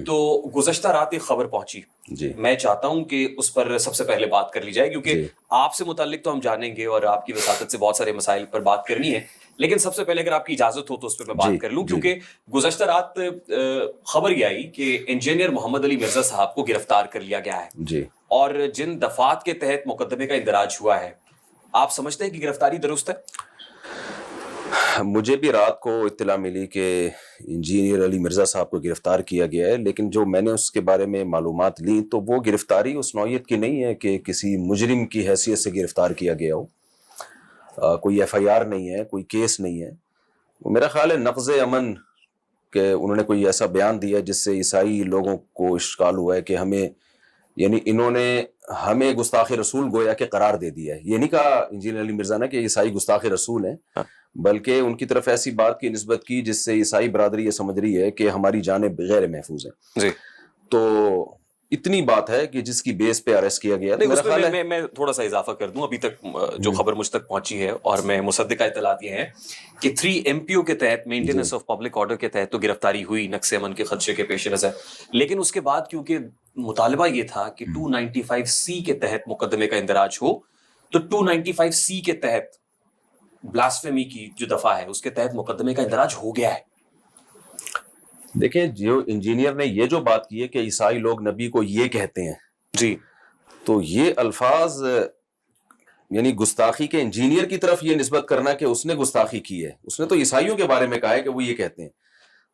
تو گزشتہ رات ایک خبر پہنچی جی، میں چاہتا ہوں کہ اس پر سب سے پہلے بات کر لی جائے، کیونکہ آپ سے متعلق تو ہم جانیں گے اور آپ کی وساطت سے بہت سارے مسائل پر بات کرنی ہے، لیکن سب سے پہلے اگر آپ کی اجازت ہو تو اس پہ میں بات کر لوں، کیونکہ گزشتہ رات خبر یہ آئی کہ انجینئر محمد علی مرزا صاحب کو گرفتار کر لیا گیا ہے جی، اور جن دفعات کے تحت مقدمے کا اندراج ہوا ہے، آپ سمجھتے ہیں کہ گرفتاری درست ہے؟ مجھے بھی رات کو اطلاع ملی کہ انجینئر علی مرزا صاحب کو گرفتار کیا گیا ہے، لیکن جو میں نے اس کے بارے میں معلومات لی تو وہ گرفتاری اس نوعیت کی نہیں ہے کہ کسی مجرم کی حیثیت سے گرفتار کیا گیا ہو، کوئی ایف آئی آر نہیں ہے، کوئی کیس نہیں ہے، میرا خیال ہے نقض امن کہ انہوں نے کوئی ایسا بیان دیا جس سے عیسائی لوگوں کو اشکال ہوا ہے کہ ہمیں، یعنی انہوں نے ہمیں گستاخ رسول گویا کہ قرار دے دیا ہے۔ یہ نہیں کہا انجینئر علی مرزا نے کہ عیسائی گستاخ رسول ہیں، بلکہ ان کی طرف ایسی بات کی نسبت کی جس سے عیسائی برادری یہ سمجھ رہی ہے کہ ہماری جانیں غیر محفوظ ہیں جی، تو اتنی بات ہے کہ جس کی بیس پہ اریسٹ کیا گیا۔ میں تھوڑا سا اضافہ کر دوں، ابھی تک جو خبر مجھ تک پہنچی ہے اور میں مصدقہ اطلاعات یہ ہیں کہ 3 MPO کے تحت مینٹیننس آف پبلک آرڈر کے تحت تو گرفتاری ہوئی نقص امن کے خدشے کے پیش نظر، لیکن اس کے بعد کیونکہ مطالبہ یہ تھا کہ 295C کے تحت مقدمے کا اندراج ہو، تو 295C کے تحت بلاسفیمی کی جو دفعہ ہے اس کے تحت مقدمے کا اندراج ہو گیا ہے۔ دیکھیں، جو انجینئر نے یہ جو بات کی ہے کہ عیسائی لوگ نبی کو یہ کہتے ہیں جی، تو یہ الفاظ یعنی گستاخی کے انجینئر کی طرف یہ نسبت کرنا کہ اس نے گستاخی کی ہے، اس نے تو عیسائیوں کے بارے میں کہا ہے کہ وہ یہ کہتے ہیں،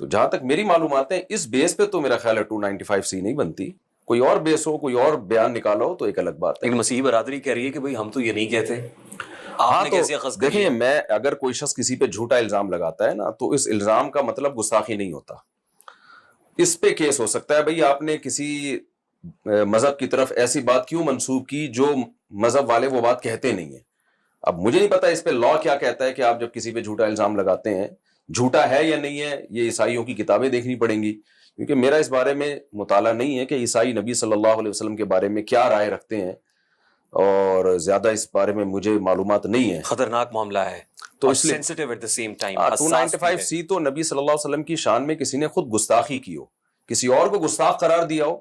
تو جہاں تک میری معلومات ہیں اس بیس پہ تو میرا خیال ہے 295C نہیں بنتی، کوئی اور بیس ہو، کوئی اور بیان نکالا ہو تو ایک الگ بات ہے۔ لیکن مسیحی برادری کہہ رہی ہے کہ بھئی ہم تو یہ نہیں کہتے۔ ہاں تو دیکھیں، میں اگر کوئی شخص کسی پہ جھوٹا الزام لگاتا ہے نا تو اس الزام کا مطلب گستاخی نہیں ہوتا، اس پہ کیس ہو سکتا ہے بھئی آپ نے کسی مذہب کی طرف ایسی بات کیوں منسوب کی جو مذہب والے وہ بات کہتے نہیں ہیں۔ اب مجھے نہیں پتا اس پہ لا کیا کہتا ہے کہ آپ جب کسی پہ جھوٹا الزام لگاتے ہیں، جھوٹا ہے یا نہیں ہے، یہ عیسائیوں کی کتابیں دیکھنی پڑیں گی، کیونکہ میرا اس بارے میں مطالعہ نہیں ہے کہ عیسائی نبی صلی اللہ علیہ وسلم کے بارے میں کیا رائے رکھتے ہیں، اور زیادہ اس بارے میں مجھے معلومات نہیں ہے۔ خطرناک معاملہ ہے تو اس لیے 295C تو نبی صلی اللہ علیہ وسلم کی شان میں کسی نے خود گستاخی کی ہو، کسی اور کو گستاخ قرار دیا ہو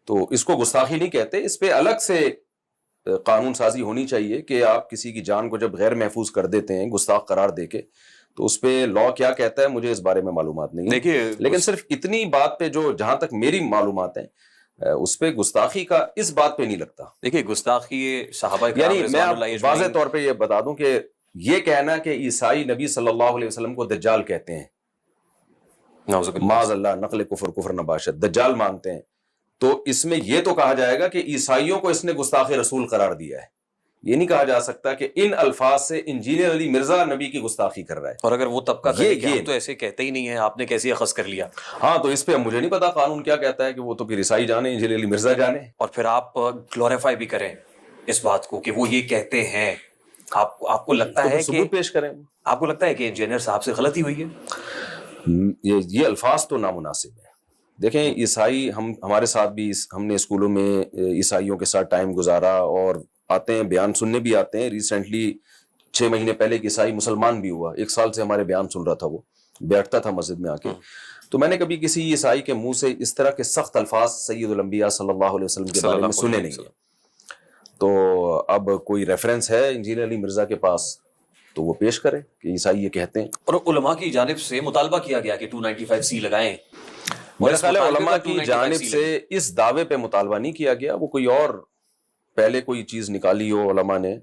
تو اس کو گستاخی نہیں کہتے، اس پہ الگ سے قانون سازی ہونی چاہیے کہ آپ کسی کی جان کو جب غیر محفوظ کر دیتے ہیں گستاخ قرار دے کے، تو اس پہ لا کیا کہتا ہے مجھے اس بارے میں معلومات نہیں ہے، لیکن صرف اتنی بات پہ جو جہاں تک میری معلومات ہیں اس پہ گستاخی کا اس بات پہ نہیں لگتا۔ دیکھیے گستاخی صحابہ یعنی میں واضح طور پہ یہ بتا دوں کہ یہ کہنا کہ عیسائی نبی صلی اللہ علیہ وسلم کو دجال کہتے ہیں، معاذ اللہ، نقل کفر نباشت، دجال مانتے ہیں، تو اس میں یہ تو کہا جائے گا کہ عیسائیوں کو اس نے گستاخ رسول قرار دیا ہے، یہ نہیں کہا جا سکتا کہ ان الفاظ سے انجینئر علی مرزا نبی کی گستاخی کر رہا ہے۔ اور اگر وہ طبقہ کہے کہ ہم تو ایسے کہتے ہی نہیں ہیں، آپ نے کیسے اخذ کر لیا؟ ہاں تو اس پہ مجھے نہیں پتا قانون کیا کہتا ہے، کہ وہ تو پھر عیسائی جانے، انجینئر علی مرزا جانے، اور پھر آپ گلوریفائی بھی کریں اس بات کو کہ وہ یہ کہتے ہیں۔ آپ کو لگتا ہے ثبوت پیش کریں، آپ کو لگتا ہے کہ انجینئر صاحب سے غلطی ہوئی ہے؟ یہ الفاظ تو نامناسب ہے۔ دیکھیں، عیسائی ہمارے ساتھ بھی، ہم نے اسکولوں میں عیسائیوں کے ساتھ ٹائم گزارا اور آتے ہیں، بیان سننے بھی آتے ہیں۔ ریسنٹلی 6 مہینے پہلے ایک عیسائی مسلمان بھی ہوا، 1 سال سے ہمارے بیان سن رہا تھا، وہ بیٹھتا تھا مسجد میں آ کے، تو میں نے کبھی کسی عیسائی کے منہ سے اس طرح کے سخت الفاظ سید الانبیاء صلی اللہ علیہ وسلم کے بارے میں سنے نہیں ہیں۔ تو اب کوئی ریفرنس ہے انجینئر علی مرزا کے پاس تو وہ پیش کرے کہ عیسائی یہ کہتے ہیں۔ اور علماء کی جانب سے مطالبہ کیا گیا کہ 295C لگائیں، میرا خیال ہے علماء کی جانب سے اس دعوے پہ مطالبہ نہیں کیا گیا، وہ کوئی اور پہلے کوئی چیز نکالی ہو علماء نے،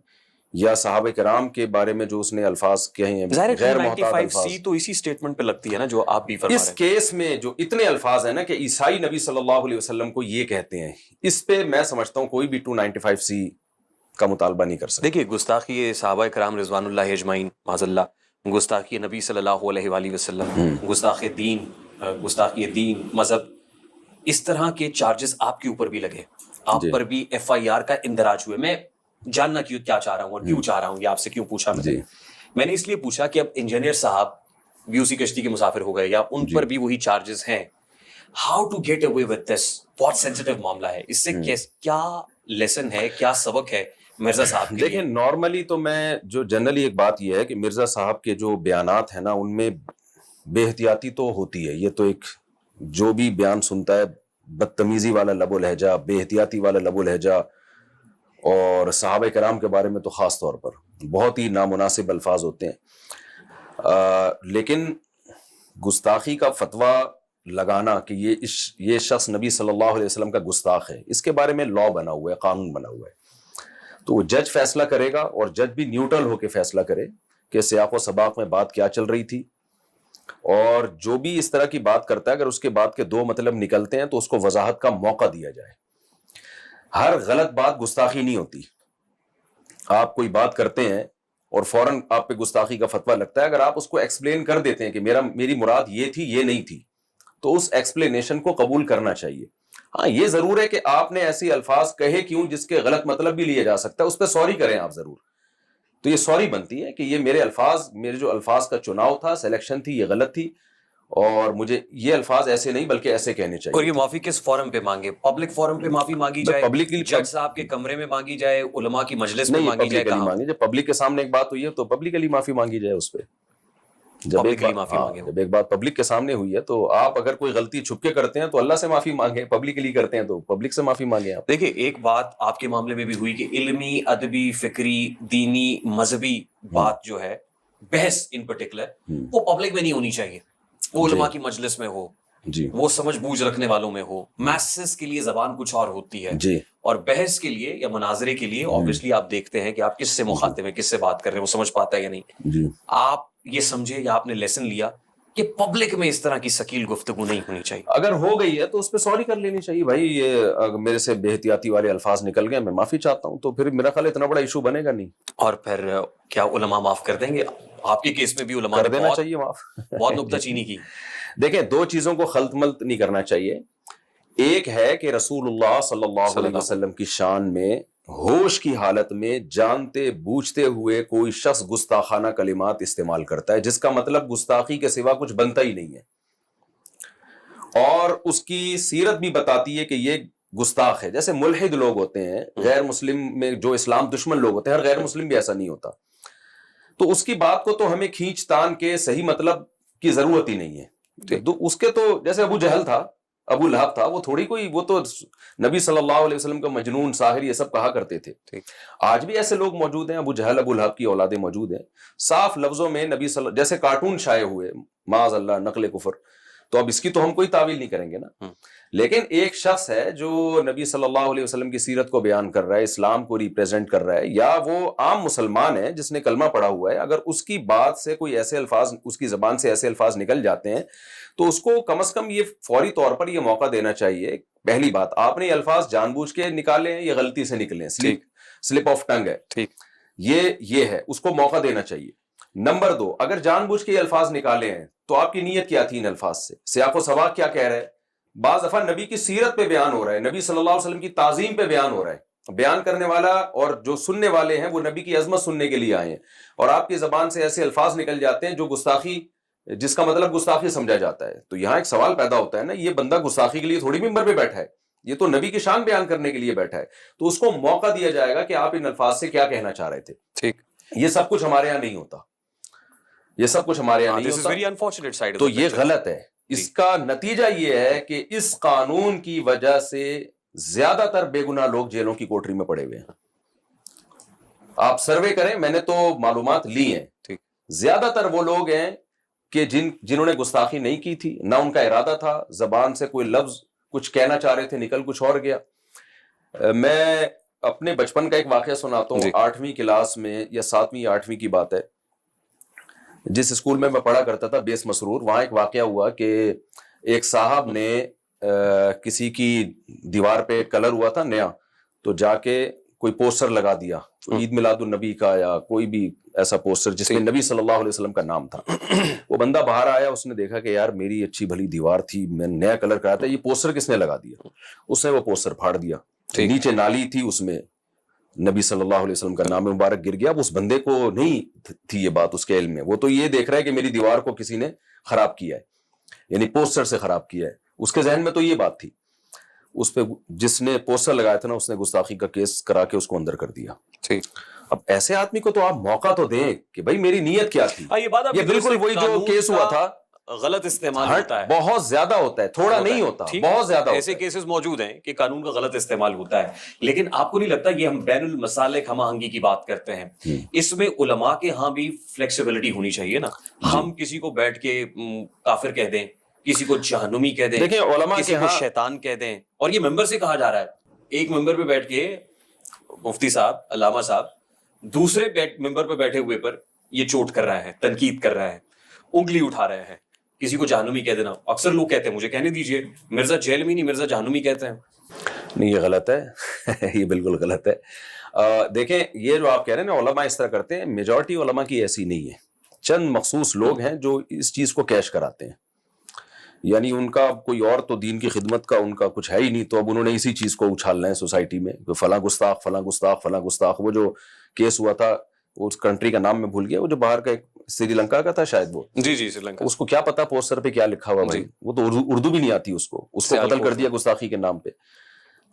یا صحابہ کرام کے بارے میں جو اس نے الفاظ کہے ہیں غیر محتاط الفاظ، تو اسی سٹیٹمنٹ پہ لگتی ہے نا جو آپ بھی فرما رہے ہیں۔ اس کیس میں جو اتنے الفاظ ہیں نا کہ عیسائی نبی صلی اللہ علیہ وسلم کو یہ کہتے ہیں، اس پہ میں سمجھتا ہوں کوئی بھی 295C کا مطالبہ نہیں کر سکتا۔ دیکھیے، گستاخی صحابہ کرام رضوان اللہ اجمعین، معاذ اللہ، گستاخی نبی صلی اللہ علیہ وآلہ وسلم، گستاخی دین، مذہب، اس طرح کے چارجز آپ کے اوپر بھی لگے، آپ پر بھی FIR کا اندراج ہوئے۔ میں جاننا کیا چاہ رہا ہوں اور کیوں چاہ رہا ہوں، یہ آپ سے کیوں پوچھا میں نے اس لیے پوچھا کہ اب انجینئر صاحب بھی اسی کشتی کے مسافر ہو گئے، یا ان پر بھی وہی چارجز ہیں۔ How to get away with this, بہت سینسٹیو معاملہ ہے، اس سے کیا لیسن ہے، کیا سبق ہے مرزا صاحب کے؟ دیکھیں، نارملی تو میں جو جنرلی ایک بات یہ ہے کہ مرزا صاحب کے جو بیانات ہیں نا ان میں بے احتیاطی تو ہوتی ہے، یہ تو ایک جو بھی بیان سنتا ہے بدتمیزی والا لب و لہجہ, بے احتیاطی والا لب و لہجہ, اور صحابہ کرام کے بارے میں تو خاص طور پر بہت ہی نامناسب الفاظ ہوتے ہیں. لیکن گستاخی کا فتویٰ لگانا کہ یہ شخص نبی صلی اللہ علیہ وسلم کا گستاخ ہے, اس کے بارے میں لا بنا ہوا ہے, قانون بنا ہوا ہے. تو وہ جج فیصلہ کرے گا, اور جج بھی نیوٹرل ہو کے فیصلہ کرے کہ سیاق و سباق میں بات کیا چل رہی تھی, اور جو بھی اس طرح کی بات کرتا ہے اگر اس کے بات کے دو مطلب نکلتے ہیں تو اس کو وضاحت کا موقع دیا جائے. ہر غلط بات گستاخی نہیں ہوتی. آپ کوئی بات کرتے ہیں اور فوراً آپ پہ گستاخی کا فتویٰ لگتا ہے, اگر آپ اس کو ایکسپلین کر دیتے ہیں کہ میری مراد یہ تھی, یہ نہیں تھی, تو اس ایکسپلینیشن کو قبول کرنا چاہیے. ہاں یہ ضرور ہے کہ آپ نے ایسی الفاظ کہے کیوں جس کے غلط مطلب بھی لیا جا سکتا ہے, اس پہ سوری کریں آپ ضرور. تو یہ سوری بنتی ہے کہ یہ میرے جو الفاظ کا چناؤ تھا, سلیکشن تھی, یہ غلط تھی, اور مجھے یہ الفاظ ایسے نہیں بلکہ ایسے کہنے چاہیے. اور یہ معافی کس فورم پہ مانگے؟ پبلک فورم پہ معافی مانگی جائے, جج صاحب کے کمرے میں مانگی جائے, علماء کی مجلس میں مانگی جائے, کہاں مانگی جب پبلک کے سامنے ایک بات ہوئی ہے تو پبلکلی معافی مانگی جائے اس پہ. جب ایک بات پبلک کے سامنے ہوئی ہے تو آپ اگر کوئی غلطی چھپ کے کرتے ہیں تو اللہ سے معافی مانگیں, پبلکلی کرتے ہیں تو پبلک سے معافی مانگیں. آپ دیکھیں ایک بات آپ کے معاملے میں بھی ہوئی کہ علمی, ادبی, فکری, دینی, مذہبی بات جو ہے, بحث ان پرٹیکولر, وہ پبلک میں نہیں ہونی چاہیے, وہ علماء کی مجلس میں ہو, وہ سمجھ بوجھ رکھنے والوں میں ہو. میسز کے لیے زبان کچھ اور ہوتی ہے, اور بحث کے لیے یا مناظرے کے لیے obviously آپ دیکھتے ہیں کہ آپ کس سے مخاطب ہیں, کس سے بات کر رہے ہیں, وہ سمجھ پاتا ہے یا نہیں. آپ یہ سمجھے یا آپ نے لیسن لیا کہ پبلک میں اس طرح کی ثقیل گفتگو نہیں ہونی چاہیے. اگر ہو گئی ہے تو اس پہ سوری کر لینی چاہیے. بھائی یہ میرے سے بے احتیاطی والے الفاظ نکل گئے, میں معافی چاہتا ہوں, تو پھر میرا خیال اتنا بڑا ایشو بنے گا نہیں. اور پھر کیا علماء معاف کر دیں گے؟ آپ کے کیس میں بھی علماء کر دینا چاہیے معاف. بہت نکتہ چینی کی. دیکھیں دو چیزوں کو خلط ملط نہیں کرنا چاہیے. ایک ہے کہ رسول اللہ صلی اللہ علیہ وسلم کی شان میں ہوش کی حالت میں جانتے بوجھتے ہوئے کوئی شخص گستاخانہ کلمات استعمال کرتا ہے جس کا مطلب گستاخی کے سوا کچھ بنتا ہی نہیں ہے, اور اس کی سیرت بھی بتاتی ہے کہ یہ گستاخ ہے. جیسے ملحد لوگ ہوتے ہیں, غیر مسلم میں جو اسلام دشمن لوگ ہوتے ہیں, ہر غیر مسلم بھی ایسا نہیں ہوتا, تو اس کی بات کو تو ہمیں کھینچ تان کے صحیح مطلب کی ضرورت ہی نہیں ہے. اس کے تو جیسے ابو جہل تھا, ابو لہب تھا, وہ تھوڑی کوئی, وہ تو نبی صلی اللہ علیہ وسلم کا مجنون, ساحر, یہ سب کہا کرتے تھے. آج بھی ایسے لوگ موجود ہیں, ابو جہل, ابو لہب کی اولادیں موجود ہیں. صاف لفظوں میں نبی جیسے کارٹون شائع ہوئے, معاذ اللہ, نقل کفر, تو اب اس کی تو ہم کوئی تعویل نہیں کریں گے نا. لیکن ایک شخص ہے جو نبی صلی اللہ علیہ وسلم کی سیرت کو بیان کر رہا ہے, اسلام کو ریپریزنٹ کر رہا ہے, یا وہ عام مسلمان ہے جس نے کلمہ پڑھا ہوا ہے, اگر اس کی بات سے کوئی ایسے الفاظ, اس کی زبان سے ایسے الفاظ نکل جاتے ہیں تو اس کو کم از کم یہ فوری طور پر یہ موقع دینا چاہیے. پہلی بات, آپ نے یہ الفاظ جان بوجھ کے نکالے ہیں یا غلطی سے نکلے, سلپ آف ٹنگ ہے, یہ ہے, اس کو موقع دینا چاہیے. نمبر دو, اگر جان بوجھ کے یہ الفاظ نکالے ہیں تو آپ کی نیت کیا تھی ان الفاظ سے, سیاق و سباق کیا کہہ رہے ہیں. بعض دفعہ نبی کی سیرت پہ بیان ہو رہا ہے, نبی صلی اللہ علیہ وسلم کی تعظیم پہ بیان ہو رہا ہے, بیان کرنے والا اور جو سننے والے ہیں وہ نبی کی عظمت سننے کے لیے آئے ہیں, اور آپ کی زبان سے ایسے الفاظ نکل جاتے ہیں جو گستاخی, جس کا مطلب گستاخی سمجھا جاتا ہے. تو یہاں ایک سوال پیدا ہوتا ہے نا, یہ بندہ گستاخی کے لیے تھوڑی ممبر پہ بیٹھا ہے, یہ تو نبی کی شان بیان کرنے کے لیے بیٹھا ہے, تو اس کو موقع دیا جائے گا کہ آپ ان الفاظ سے کیا کہنا چاہ رہے تھے. ٹھیک, یہ سب کچھ ہمارے یہاں نہیں ہوتا, یہ سب کچھ ہمارے یہاں نہیں ہوتا, تو یہ غلط ہے. اس کا نتیجہ یہ ہے کہ اس قانون کی وجہ سے زیادہ تر بے گناہ لوگ جیلوں کی کوٹری میں پڑے ہوئے ہیں. آپ سروے کریں, میں نے تو معلومات لی ہیں, زیادہ تر وہ لوگ ہیں کہ جنہوں نے گستاخی نہیں کی تھی, نہ ان کا ارادہ تھا, زبان سے کوئی لفظ کچھ کہنا چاہ رہے تھے, نکل کچھ اور گیا. میں اپنے بچپن کا ایک واقعہ سناتا ہوں. 8ویں کلاس میں یا 7ویں یا 8ویں کی بات ہے, جس اسکول میں پڑھا کرتا تھا, بیس مسرور, وہاں ایک واقعہ ہوا کہ ایک صاحب نے کسی کی دیوار پہ کلر ہوا تھا نیا, تو جا کے کوئی پوسٹر لگا دیا, عید میلاد النبی کا یا کوئی بھی ایسا پوسٹر جس میں نبی صلی اللہ علیہ وسلم کا نام تھا. وہ بندہ باہر آیا, اس نے دیکھا کہ یار میری اچھی بھلی دیوار تھی, میں نیا کلر کرایا تھا, یہ پوسٹر کس نے لگا دیا؟ اس نے وہ پوسٹر پھاڑ دیا, نیچے نالی تھی, اس میں نبی صلی اللہ علیہ وسلم کا نام مبارک گر گیا. اب اس بندے کو نہیں تھی یہ بات اس کے علم میں, وہ تو یہ دیکھ رہا ہے کہ میری دیوار کو کسی نے خراب کیا ہے, یعنی پوسٹر سے خراب کیا ہے. اس کے ذہن میں تو یہ بات تھی. اس پہ جس نے پوسٹر لگایا تھا نا, اس نے گستاخی کا کیس کرا کے اس کو اندر کر دیا. اب ایسے آدمی کو تو آپ موقع تو دیں کہ بھائی میری نیت کیا تھی. یہ بالکل وہی جو کیس ہوا تھا غلط استعمال ہوتا ہے، بہت زیادہ ہوتا ہے، تھوڑا نہیں ہوتا، بہت زیادہ ہوتا ایسے کیسز موجود ہیں کہ قانون کا غلط استعمال ہوتا ہے. لیکن آپ کو نہیں لگتا یہ ہم بین المسالک ہم آہنگی کی بات کرتے ہیں، اس میں علماء کے ہاں بھی فلیکسیبلٹی ہونی چاہیے نا. ہم کسی کو بیٹھ کے کافر کہہ دیں، کسی کو جہنمی کہہ دیں، دیکھیں علماء کسی کو شیطان کہہ دیں، اور یہ ممبر سے کہا جا رہا ہے. ایک ممبر پہ بیٹھ کے مفتی صاحب، علامہ صاحب دوسرے ممبر پہ بیٹھے ہوئے پر یہ چوٹ کر رہا ہے، تنقید کر رہا ہے، انگلی اٹھا رہے ہیں، کسی کو جہنمی کہہ دینا. اکثر لوگ کہتے ہیں، مجھے کہنے دیجئے، مرزا جیل میں نہیں، مرزا جہنمی کہتے ہیں. نہیں، یہ غلط ہے یہ بالکل غلط ہے. دیکھیں یہ جو آپ کہہ رہے ہیں نا علماء اس طرح کرتے ہیں، میجورٹی علماء کی ایسی نہیں ہے. چند مخصوص لوگ ہیں جو اس چیز کو کیش کراتے ہیں، یعنی ان کا کوئی اور تو دین کی خدمت کا ان کا کچھ ہے ہی نہیں، تو اب انہوں نے اسی چیز کو اچھالنا ہے سوسائٹی میں، فلاں گستاخ فلاں گستاخ فلاں گستاخ. وہ جو کیس ہوا تھا اس کنٹری کا نام میں بھول گیا، وہ جو باہر کا ایک سری لنکا کا تھا شاید، وہ جی سری لنکا، اس کو کیا پتا پوسٹر پہ کیا لکھا ہوا بھائی، وہ تو اردو بھی نہیں آتی، اس کو قتل کر دیا گستاخی کے نام پہ.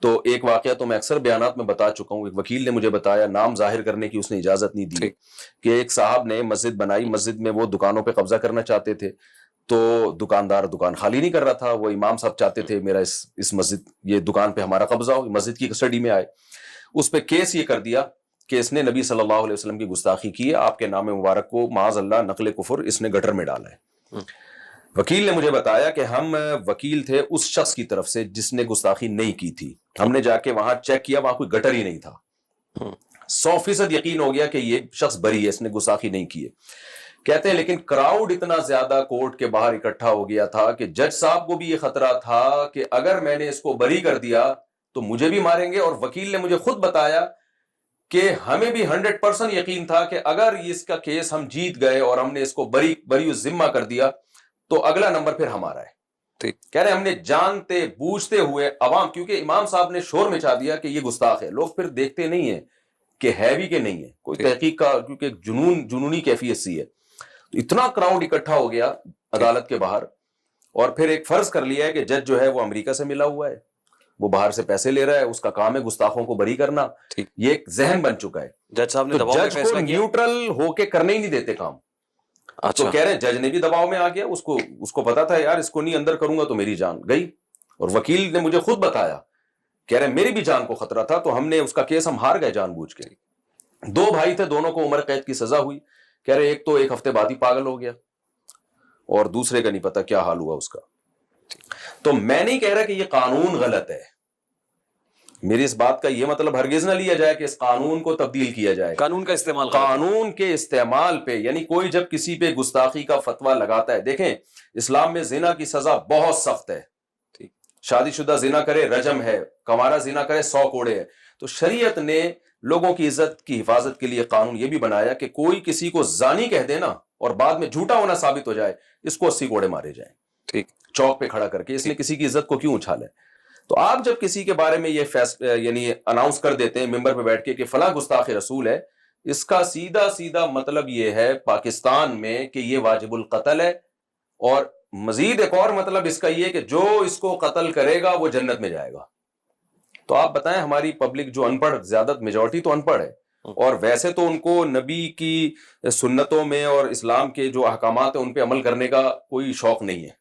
تو ایک واقعہ تو میں اکثر بیانات میں بتا چکا ہوں، ایک وکیل نے مجھے بتایا، نام ظاہر کرنے کی اس نے اجازت نہیں دی، کہ ایک صاحب نے مسجد بنائی، مسجد میں وہ دکانوں پہ قبضہ کرنا چاہتے تھے، تو دکاندار دکان خالی نہیں کر رہا تھا، وہ امام صاحب چاہتے تھے میرا اس مسجد یہ دکان پہ ہمارا قبضہ ہو، مسجد کی کسٹڈی میں آئے. اس پہ کیس یہ کر دیا کہ اس نے نبی صلی اللہ علیہ وسلم کی گستاخی کی ہے، آپ کے نام مبارک کو معاذ اللہ نقل کفر اس نے گٹر میں ڈالا ہے. وکیل نے مجھے بتایا کہ ہم وکیل تھے اس شخص کی طرف سے جس نے گستاخی نہیں کی تھی، ہم نے جا کے وہاں چیک کیا، وہاں کوئی گٹر ہی نہیں تھا. 100% یقین ہو گیا کہ یہ شخص بری ہے، اس نے گستاخی نہیں کی ہے. کہتے ہیں لیکن کراؤڈ اتنا زیادہ کورٹ کے باہر اکٹھا ہو گیا تھا کہ جج صاحب کو بھی یہ خطرہ تھا کہ اگر میں نے اس کو بری کر دیا تو مجھے بھی ماریں گے. اور وکیل نے مجھے خود بتایا کہ ہمیں بھی 100% یقین تھا کہ اگر اس کا کیس ہم جیت گئے اور ہم نے اس کو بری ذمہ کر دیا تو اگلا نمبر پھر ہمارا ہے. کہہ رہے ہم نے جانتے بوجھتے ہوئے عوام، کیونکہ امام صاحب نے شور مچا دیا کہ یہ گستاخ ہے، لوگ پھر دیکھتے نہیں ہیں کہ ہے بھی کہ نہیں ہے، کوئی تحقیق کا، کیونکہ جنونی کیفیت سی ہے. تو اتنا کراؤڈ اکٹھا ہو گیا عدالت کے باہر، اور پھر ایک فرض کر لیا ہے کہ جج جو ہے وہ امریکہ سے ملا ہوا ہے، وہ باہر سے پیسے لے رہا ہے، اس کا کام ہے گستاخوں کو بری کرنا. یہ ایک ذہن بن چکا ہے. جج صاحب نے جج کو نیوٹرل ہو کے کرنے ہی نہیں دیتے کام. تو کہہ رہے ہیں جج نے بھی دباؤ میں آ گیا، اس کو پتا تھا یار اس کو نہیں اندر کروں گا تو میری جان گئی. اور وکیل نے مجھے خود بتایا، کہہ رہے ہیں میری بھی جان کو خطرہ تھا، تو ہم نے اس کا کیس ہم ہار گئے جان بوجھ کے. 2 بھائی تھے، دونوں کو عمر قید کی سزا ہوئی. کہہ رہے ایک تو 1 ہفتے بعد ہی پاگل ہو گیا، اور دوسرے کا نہیں پتا کیا حال ہوا اس کا. تو میں نہیں کہہ رہا کہ یہ قانون غلط ہے، میری اس بات کا یہ مطلب ہرگز نہ لیا جائے کہ اس قانون کو تبدیل کیا جائے. قانون کا استعمال، قانون کے استعمال پہ، یعنی کوئی جب کسی پہ گستاخی کا فتویٰ لگاتا ہے، دیکھیں اسلام میں زنا کی سزا بہت سخت ہے. شادی شدہ زنا کرے رجم ہے، کنوارا زنا کرے 100 کوڑے ہے. تو شریعت نے لوگوں کی عزت کی حفاظت کے لیے قانون یہ بھی بنایا کہ کوئی کسی کو زانی کہہ دے نا اور بعد میں جھوٹا ہونا ثابت ہو جائے، اس کو 80 کوڑے مارے جائیں، چوک پہ کھڑا کر کے. اس نے کسی کی عزت کو کیوں اچھالے؟ تو آپ جب کسی کے بارے میں یہ یعنی اناؤنس کر دیتے ہیں ممبر پہ بیٹھ کے کہ فلاں گستاخ رسول ہے، اس کا سیدھا مطلب یہ ہے پاکستان میں کہ یہ واجب القتل ہے. اور مزید ایک اور مطلب اس کا یہ کہ جو اس کو قتل کرے گا وہ جنت میں جائے گا. تو آپ بتائیں ہماری پبلک جو ان پڑھ، زیادہ میجورٹی تو ان پڑھ ہے، اور ویسے تو ان کو نبی کی سنتوں میں اور اسلام کے جو احکامات ہیں ان پہ عمل کرنے کا کوئی شوق نہیں ہے.